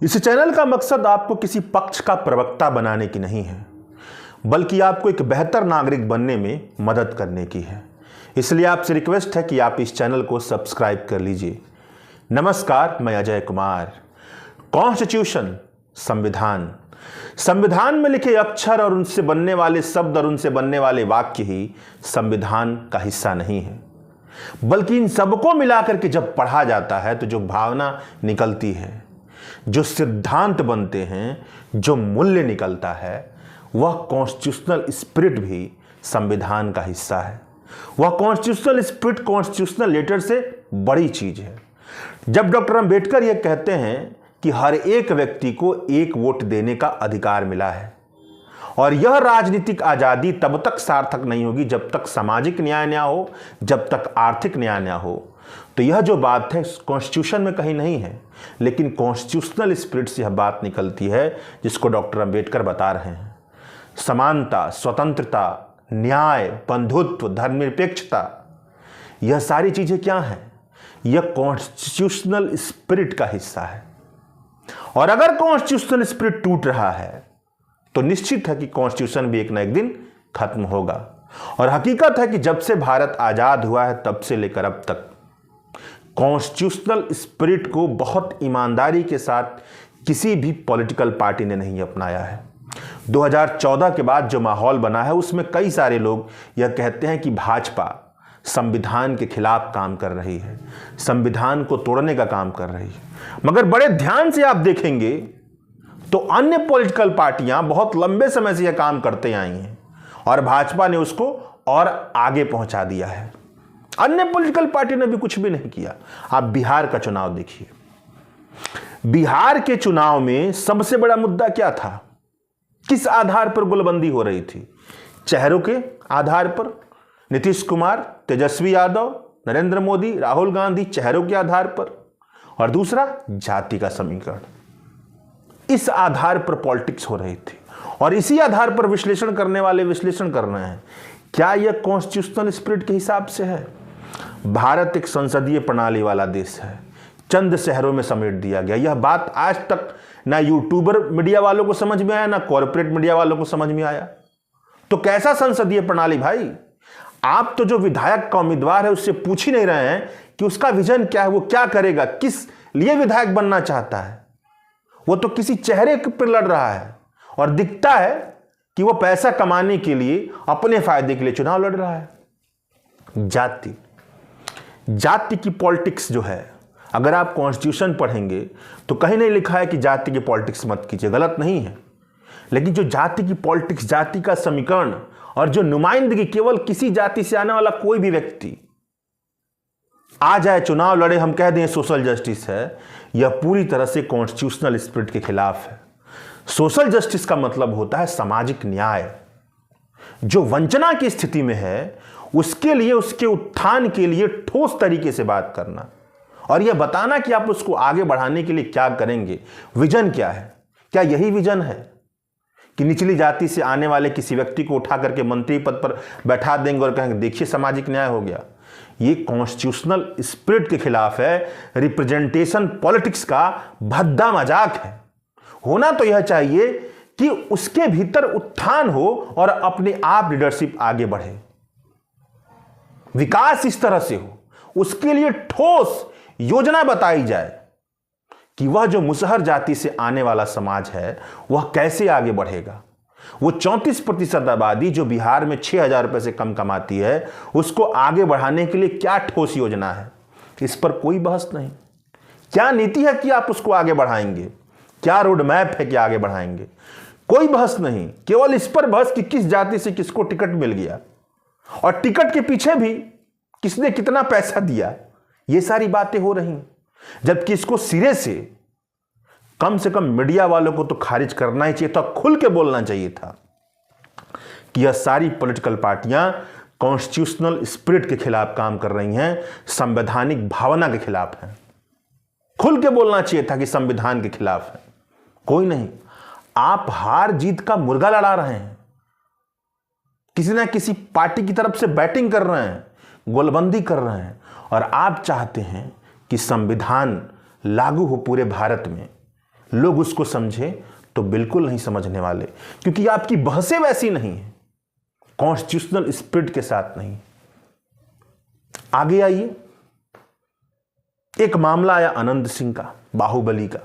इस चैनल का मकसद आपको किसी पक्ष का प्रवक्ता बनाने की नहीं है, बल्कि आपको एक बेहतर नागरिक बनने में मदद करने की है। इसलिए आपसे रिक्वेस्ट है कि आप इस चैनल को सब्सक्राइब कर लीजिए। नमस्कार, मैं अजय कुमार। कॉन्स्टिट्यूशन, संविधान। संविधान में लिखे अक्षर और उनसे बनने वाले शब्द और उनसे बनने वाले वाक्य ही संविधान का हिस्सा नहीं है, बल्कि इन सबको मिलाकर के जब पढ़ा जाता है तो जो भावना निकलती है, जो सिद्धांत बनते हैं, जो मूल्य निकलता है, वह कॉन्स्टिट्यूशनल स्पिरिट भी संविधान का हिस्सा है। वह कॉन्स्टिट्यूशनल स्पिरिट कॉन्स्टिट्यूशनल लेटर से बड़ी चीज है। जब डॉक्टर अंबेडकर यह कहते हैं कि हर एक व्यक्ति को एक वोट देने का अधिकार मिला है और यह राजनीतिक आजादी तब तक सार्थक नहीं होगी जब तक सामाजिक न्याय न हो, जब तक आर्थिक न्याय न हो, तो यह जो बात है कॉन्स्टिट्यूशन में कहीं नहीं है, लेकिन कॉन्स्टिट्यूशनल स्पिरिट से यह बात निकलती है जिसको डॉक्टर अंबेडकर बता रहे हैं। समानता, स्वतंत्रता, न्याय, बंधुत्व, धर्मनिरपेक्षता, यह सारी चीजें क्या हैं? यह कॉन्स्टिट्यूशनल स्पिरिट का हिस्सा है। और अगर कॉन्स्टिट्यूशनल स्पिरिट टूट रहा है तो निश्चित है कि कॉन्स्टिट्यूशन भी एक न एक दिन खत्म होगा। और हकीकत है कि जब से भारत आजाद हुआ है तब से लेकर अब तक कॉन्स्टिट्यूशनल स्पिरिट को बहुत ईमानदारी के साथ किसी भी पॉलिटिकल पार्टी ने नहीं अपनाया है। 2014 के बाद जो माहौल बना है उसमें कई सारे लोग यह कहते हैं कि भाजपा संविधान के खिलाफ काम कर रही है, संविधान को तोड़ने का काम कर रही है। मगर बड़े ध्यान से आप देखेंगे तो अन्य पॉलिटिकल पार्टियां बहुत लंबे समय से यह काम करते आई हैं और भाजपा ने उसको और आगे पहुंचा दिया है। अन्य पॉलिटिकल पार्टी ने भी कुछ भी नहीं किया। आप बिहार का चुनाव देखिए। बिहार के चुनाव में सबसे बड़ा मुद्दा क्या था? किस आधार पर गोलबंदी हो रही थी? चेहरों के आधार पर। नीतीश कुमार, तेजस्वी यादव, नरेंद्र मोदी, राहुल गांधी, चेहरों के आधार पर। और दूसरा, जाति का समीकरण। इस आधार पर पॉलिटिक्स हो रही थी और इसी आधार पर विश्लेषण करने वाले विश्लेषण कर रहे हैं। क्या यह कॉन्स्टिट्यूशनल स्पिरिट के हिसाब से है? भारत एक संसदीय प्रणाली वाला देश है, चंद शहरों में समेट दिया गया। यह बात आज तक ना यूट्यूबर मीडिया वालों को समझ में आया, ना कॉर्पोरेट मीडिया वालों को समझ में आया। तो कैसा संसदीय प्रणाली भाई? आप तो जो विधायक का उम्मीदवार है उससे पूछ ही नहीं रहे हैं कि उसका विजन क्या है, वो क्या करेगा, किस लिए विधायक बनना चाहता है। वो तो किसी चेहरे पर लड़ रहा है और दिखता है कि वो पैसा कमाने के लिए, अपने फायदे के लिए चुनाव लड़ रहा है। जाति की पॉलिटिक्स जो है, अगर आप कॉन्स्टिट्यूशन पढ़ेंगे तो कहीं नहीं लिखा है कि जाति की पॉलिटिक्स मत कीजिए, गलत नहीं है। लेकिन जो जाति की पॉलिटिक्स, जाति का समीकरण और जो नुमाइंदगी, केवल किसी जाति से आने वाला कोई भी व्यक्ति आ जाए, चुनाव लड़े, हम कह दें सोशल जस्टिस है, यह पूरी तरह से कॉन्स्टिट्यूशनल स्पिरिट के खिलाफ है। सोशल जस्टिस का मतलब होता है सामाजिक न्याय। जो वंचना की स्थिति में है उसके लिए, उसके उत्थान के लिए ठोस तरीके से बात करना और यह बताना कि आप उसको आगे बढ़ाने के लिए क्या करेंगे, विजन क्या है। क्या यही विजन है कि निचली जाति से आने वाले किसी व्यक्ति को उठा करके मंत्री पद पर बैठा देंगे और कहेंगे देखिए सामाजिक न्याय हो गया? ये कॉन्स्टिट्यूशनल स्पिरिट के खिलाफ है, रिप्रेजेंटेशन पॉलिटिक्स का भद्दा मजाक है। होना तो यह चाहिए कि उसके भीतर उत्थान हो और अपने आप लीडरशिप आगे बढ़े, विकास इस तरह से हो, उसके लिए ठोस योजना बताई जाए कि वह जो मुसहर जाति से आने वाला समाज है वह कैसे आगे बढ़ेगा। वो 34% आबादी जो बिहार में 6,000 रुपए से कम कमाती है, उसको आगे बढ़ाने के लिए क्या ठोस योजना है? इस पर कोई बहस नहीं। क्या नीति है कि आप उसको आगे बढ़ाएंगे? क्या रोड मैप है कि आगे बढ़ाएंगे? कोई बहस नहीं। केवल इस पर बहस कि किस जाति से किसको टिकट मिल गया और टिकट के पीछे भी किसने कितना पैसा दिया, ये सारी बातें हो रही। जबकि इसको सिरे से कम मीडिया वालों को तो खारिज करना ही चाहिए था, खुल के बोलना चाहिए था कि यह सारी पॉलिटिकल पार्टियां कॉन्स्टिट्यूशनल स्पिरिट के खिलाफ काम कर रही हैं, संवैधानिक भावना के खिलाफ हैं। खुल के बोलना चाहिए था कि संविधान के खिलाफ है। कोई नहीं। आप हार जीत का मुर्गा लड़ा रहे हैं, किसी ना किसी पार्टी की तरफ से बैटिंग कर रहे हैं, गोलबंदी कर रहे हैं और आप चाहते हैं कि संविधान लागू हो पूरे भारत में, लोग उसको समझे तो बिल्कुल नहीं समझने वाले, क्योंकि आपकी बहसें वैसी नहीं है, कॉन्स्टिट्यूशनल स्पिरिट के साथ नहीं। आगे आइए, एक मामला आया अनंत सिंह का, बाहुबली का।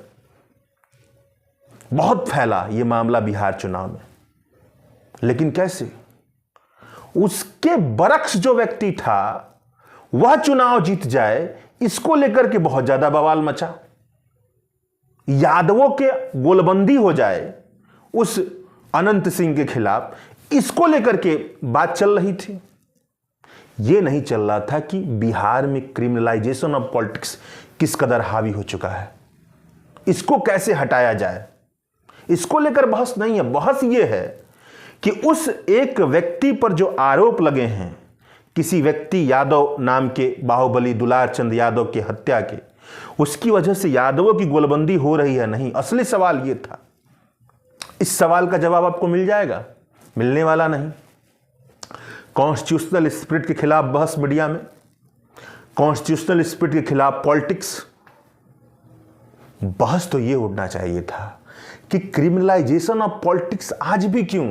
बहुत फैला यह मामला बिहार चुनाव में, लेकिन कैसे? उसके बरक्स जो व्यक्ति था वह चुनाव जीत जाए, इसको लेकर के बहुत ज्यादा बवाल मचा। यादवों के गोलबंदी हो जाए उस अनंत सिंह के खिलाफ, इसको लेकर के बात चल रही थी। यह नहीं चल रहा था कि बिहार में क्रिमिनलाइजेशन ऑफ पॉलिटिक्स किस कदर हावी हो चुका है, इसको कैसे हटाया जाए, इसको लेकर बहस नहीं है। बहस यह है कि उस एक व्यक्ति पर जो आरोप लगे हैं, किसी व्यक्ति यादव नाम के, बाहुबली दुलार चंद यादव की हत्या के, उसकी वजह से यादवों की गोलबंदी हो रही है, नहीं। असली सवाल यह था। इस सवाल का जवाब आपको मिल जाएगा, मिलने वाला नहीं। कॉन्स्टिट्यूशनल स्पिरिट के खिलाफ बहस मीडिया में, कॉन्स्टिट्यूशनल स्पिरिट के खिलाफ पॉलिटिक्स। बहस तो यह उठना चाहिए था कि क्रिमिनलाइजेशन ऑफ पॉलिटिक्स आज भी क्यों,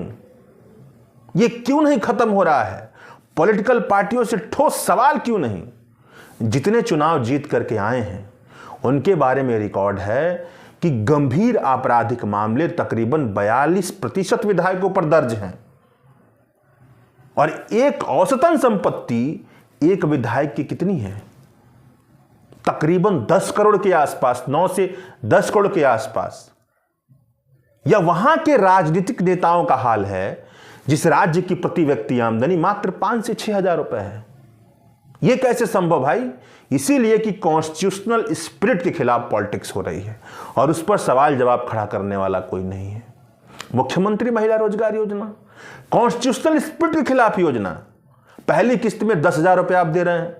यह क्यों नहीं खत्म हो रहा है? पॉलिटिकल पार्टियों से ठोस सवाल क्यों नहीं? जितने चुनाव जीत करके आए हैं उनके बारे में रिकॉर्ड है कि गंभीर आपराधिक मामले तकरीबन 42% विधायकों पर दर्ज हैं, और एक औसतन संपत्ति एक विधायक की कितनी है? तकरीबन 10 करोड़ के आसपास, 9 से 10 करोड़ के आसपास। या वहां के राजनीतिक नेताओं का हाल है जिस राज्य की प्रति व्यक्ति आमदनी मात्र 5 से 6 हजार रुपए है। यह कैसे संभव भाई? इसीलिए कि कॉन्स्टिट्यूशनल स्पिरिट के खिलाफ पॉलिटिक्स हो रही है और उस पर सवाल जवाब खड़ा करने वाला कोई नहीं है। मुख्यमंत्री महिला रोजगार योजना कॉन्स्टिट्यूशनल स्पिरिट के खिलाफ योजना, पहली किस्त में 10,000 रुपए आप दे रहे हैं,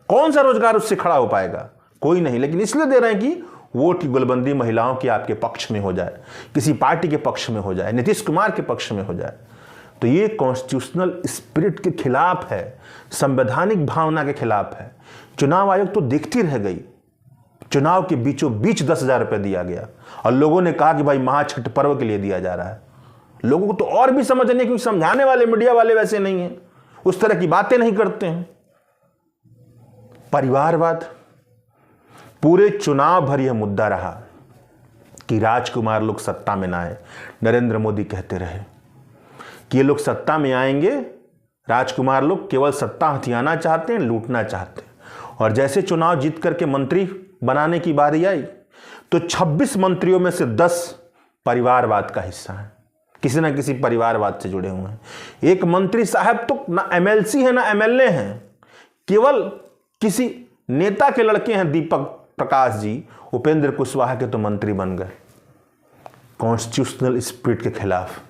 कौन सा रोजगार उससे खड़ा हो पाएगा? कोई नहीं। लेकिन इसलिए दे रहे हैं कि वोट की गोलबंदी महिलाओं की आपके पक्ष में हो जाए, किसी पार्टी के पक्ष में हो जाए, नीतीश कुमार के पक्ष में हो जाए। तो ये कॉन्स्टिट्यूशनल स्पिरिट के खिलाफ है, संवैधानिक भावना के खिलाफ है। चुनाव आयोग तो देखती रह गई, चुनाव के बीचों बीच 10,000 रुपए दिया गया और लोगों ने कहा कि भाई महाछठ पर्व के लिए दिया जा रहा है। लोगों को तो और भी समझने, क्योंकि समझाने वाले मीडिया वाले वैसे नहीं हैं, उस तरह की बातें नहीं करते हैं। परिवारवाद पूरे चुनाव भर यह मुद्दा रहा कि राजकुमार लोग सत्ता में ना आए। नरेंद्र मोदी कहते रहे कि ये लोग सत्ता में आएंगे, राजकुमार लोग केवल सत्ता हथियाना चाहते हैं, लूटना चाहते हैं। और जैसे चुनाव जीत करके मंत्री बनाने की बारी आई तो 26 मंत्रियों में से 10 परिवारवाद का हिस्सा हैं, किसी ना किसी परिवारवाद से जुड़े हुए हैं। एक मंत्री साहब तो ना एमएलसी है ना एमएलए हैं, केवल किसी नेता के लड़के हैं, दीपक प्रकाश जी, उपेंद्र कुशवाहा के तो मंत्री बन गए। कॉन्स्टिट्यूशनल स्पिरिट के खिलाफ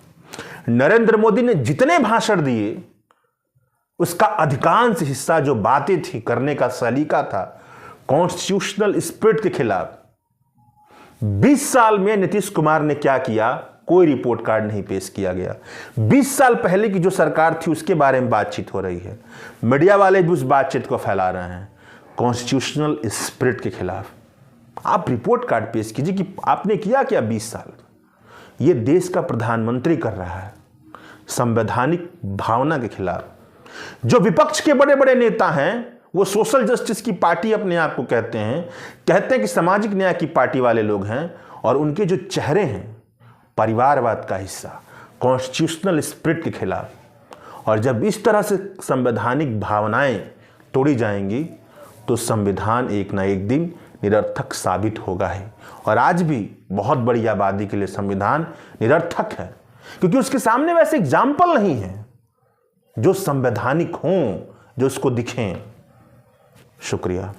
नरेंद्र मोदी ने जितने भाषण दिए उसका अधिकांश हिस्सा, जो बातें थी, करने का सलीका था, कॉन्स्टिट्यूशनल स्पिरिट के खिलाफ। 20 साल में नीतीश कुमार ने क्या किया, कोई रिपोर्ट कार्ड नहीं पेश किया गया। 20 साल पहले की जो सरकार थी उसके बारे में बातचीत हो रही है, मीडिया वाले भी उस बातचीत को फैला रहे हैं कॉन्स्टिट्यूशनल स्पिरिट के खिलाफ। आप रिपोर्ट कार्ड पेश कीजिए कि आपने किया क्या 20 साल। ये देश का प्रधानमंत्री कर रहा है संवैधानिक भावना के खिलाफ। जो विपक्ष के बड़े बड़े नेता हैं वो सोशल जस्टिस की पार्टी अपने आप को कहते हैं कि सामाजिक न्याय की पार्टी वाले लोग हैं, और उनके जो चेहरे हैं परिवारवाद का हिस्सा, कॉन्स्टिट्यूशनल स्पिरिट के खिलाफ। और जब इस तरह से संवैधानिक भावनाएं तोड़ी जाएंगी तो संविधान एक ना एक दिन निरर्थक साबित होगा ही। और आज भी बहुत बड़ी आबादी के लिए संविधान निरर्थक है, क्योंकि उसके सामने वैसे एग्जाम्पल नहीं है जो संवैधानिक हों, जो उसको दिखें। शुक्रिया।